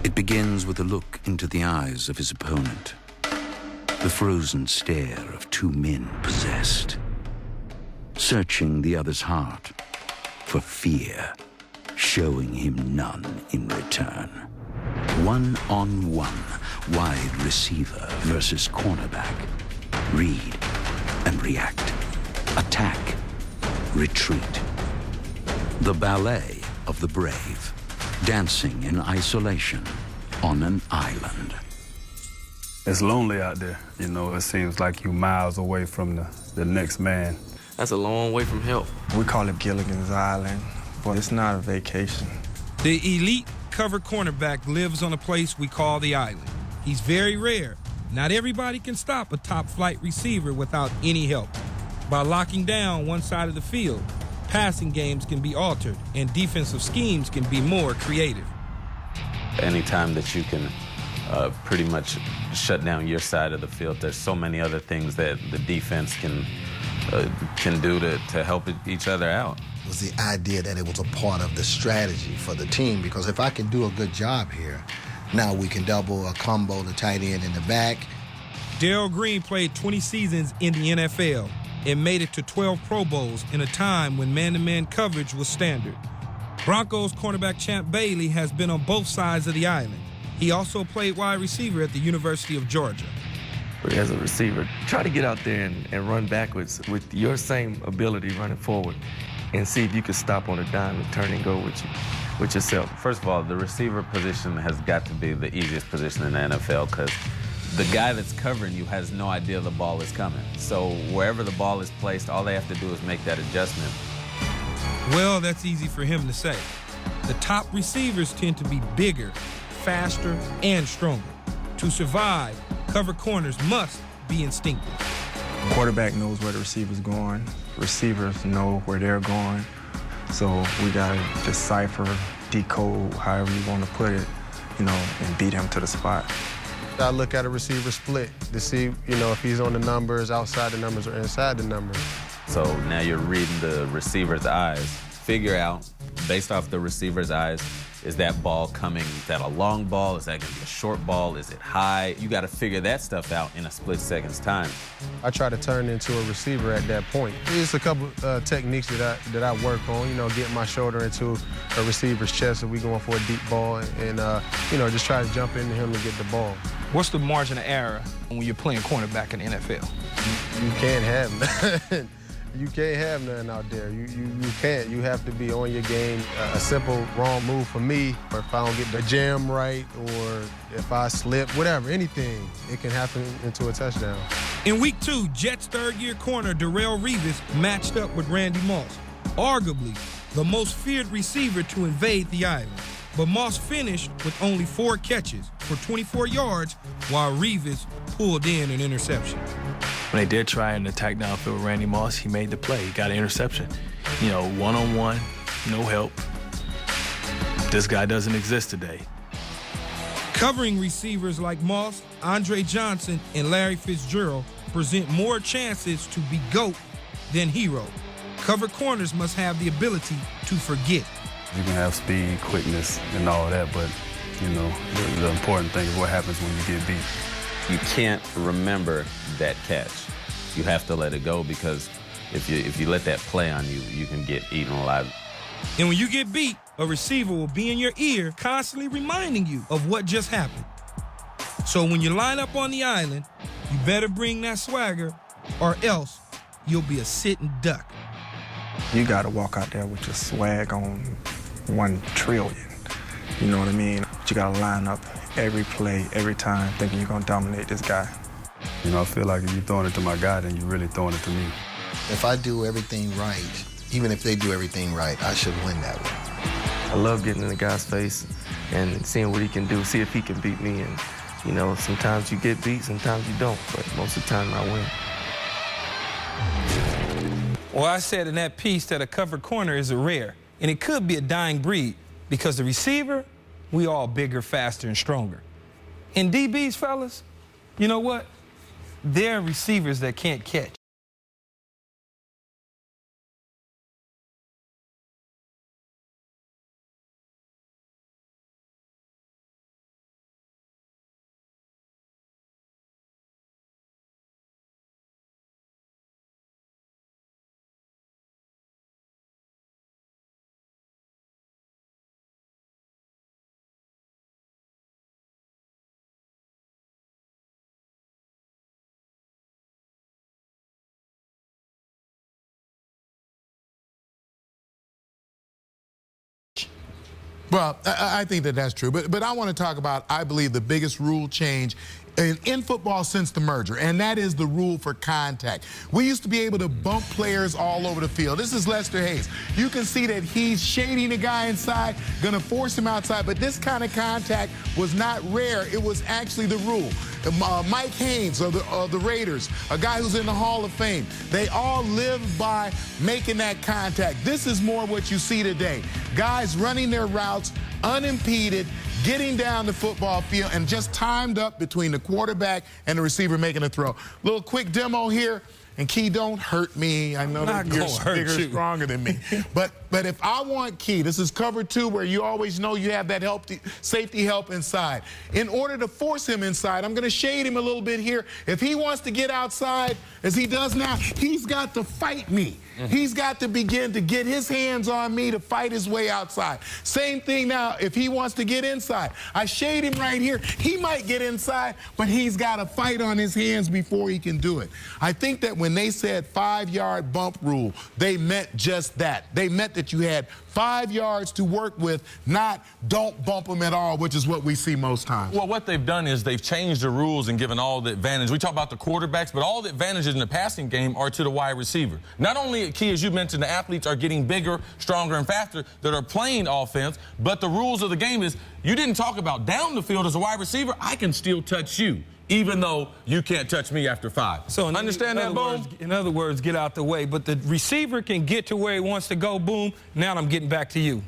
It begins with a look into the eyes of his opponent. The frozen stare of two men possessed, searching the other's heart for fear, showing him none in return. One-on-one, wide receiver versus cornerback. Read and react. Attack, retreat. The ballet of the brave, dancing in isolation on an island. It's lonely out there, you know. It seems like you're miles away from the next man. That's a long way from help. We call it Gilligan's Island, but it's not a vacation. The elite cover cornerback lives on a place we call the island. He's very rare. Not everybody can stop a top-flight receiver without any help. By locking down one side of the field, passing games can be altered and defensive schemes can be more creative. Anytime that you can pretty much shut down your side of the field, there's so many other things that the defense can do to help each other out. It was the idea that it was a part of the strategy for the team, because if I can do a good job here, now we can double or combo the tight end in the back. Darrell Green played 20 seasons in the NFL and made it to 12 Pro Bowls in a time when man-to-man coverage was standard. Broncos cornerback Champ Bailey has been on both sides of the island. He also played wide receiver at the University of Georgia. As a receiver, try to get out there and run backwards with your same ability running forward and see if you can stop on a dime and turn and go with yourself. First of all, the receiver position has got to be the easiest position in the NFL, because the guy that's covering you has no idea the ball is coming. So wherever the ball is placed, all they have to do is make that adjustment. Well, that's easy for him to say. The top receivers tend to be bigger, faster, and stronger. To survive, cover corners must be instinctive. Quarterback knows where the receiver's going. Receivers know where they're going. So we gotta decipher, decode, however you want to put it, you know, and beat him to the spot. I look at a receiver split to see, you know, if he's on the numbers, outside the numbers, or inside the numbers. So now you're reading the receiver's eyes. Figure out, based off the receiver's eyes, is that ball coming? Is that a long ball? Is that going to be a short ball? Is it high? You got to figure that stuff out in a split second's time. I try to turn into a receiver at that point. There's a couple techniques that I work on, you know, getting my shoulder into a receiver's chest if we going for a deep ball, and you know, just try to jump into him and get the ball. What's the margin of error when you're playing cornerback in the NFL? You can't have none. You can't have nothing out there. You can't. You have to be on your game. A simple wrong move for me, or if I don't get the jam right, or if I slip, whatever, anything, it can happen into a touchdown. In week 2, Jets third-year corner Darrelle Revis matched up with Randy Moss, arguably the most feared receiver to invade the island. But Moss finished with only 4 catches for 24 yards, while Revis pulled in an interception. When they did try and attack downfield with Randy Moss, he made the play. He got an interception. You know, one-on-one, no help. This guy doesn't exist today. Covering receivers like Moss, Andre Johnson, and Larry Fitzgerald present more chances to be GOAT than hero. Cover corners must have the ability to forget. You can have speed, quickness, and all that, but, you know, the important thing is what happens when you get beat. You can't remember that catch. You have to let it go, because if you let that play on you, you can get eaten alive. And when you get beat, a receiver will be in your ear constantly reminding you of what just happened. So when you line up on the island, you better bring that swagger, or else you'll be a sitting duck. You gotta walk out there with your swag on 1 trillion. You know what I mean? But you gotta line up every play, every time, thinking you're gonna dominate this guy. You know, I feel like if you're throwing it to my guy, then you're really throwing it to me. If I do everything right, even if they do everything right, I should win that one. I love getting in the guy's face and seeing what he can do, see if he can beat me. And, you know, sometimes you get beat, sometimes you don't, but most of the time I win. Well, I said in that piece that a covered corner is a rare, and it could be a dying breed, because the receiver, we all bigger, faster, and stronger. And DBs, fellas, you know what? They're receivers that can't catch. Well, I think that that's true. But I want to talk about, I believe, the biggest rule change in football since the merger, and that is the rule for contact. We used to be able to bump players all over the field. This is Lester Hayes. You can see that he's shading the guy inside, going to force him outside, but this kind of contact was not rare. It was actually the rule. Mike Haynes of the Raiders, a guy who's in the Hall of Fame, they all live by making that contact. This is more what you see today. Guys running their routes unimpeded, getting down the football field, and just timed up between the quarterback and the receiver making a throw. Little quick demo here. And Key, don't hurt me. I know that you're bigger, stronger than me. But if I want Key, this is cover 2 where you always know you have that safety help inside. In order to force him inside, I'm going to shade him a little bit here. If he wants to get outside, as he does now, he's got to fight me. He's got to begin to get his hands on me to fight his way outside. Same thing now if he wants to get inside. I shade him right here. He might get inside, but he's got to fight on his hands before he can do it. I think that when they said 5-yard bump rule, they meant just that. They meant that you had 5 yards to work with, not don't bump them at all, which is what we see most times. Well, what they've done is they've changed the rules and given all the advantage. We talk about the quarterbacks, but all the advantages in the passing game are to the wide receiver. Not only, Key, as you mentioned, the athletes are getting bigger, stronger, and faster that are playing offense, but the rules of the game is you didn't talk about down the field as a wide receiver. I can still touch you, even though you can't touch me after 5. So understand that, Boom? In other words, get out the way. But the receiver can get to where he wants to go, Boom. Now I'm getting back to you.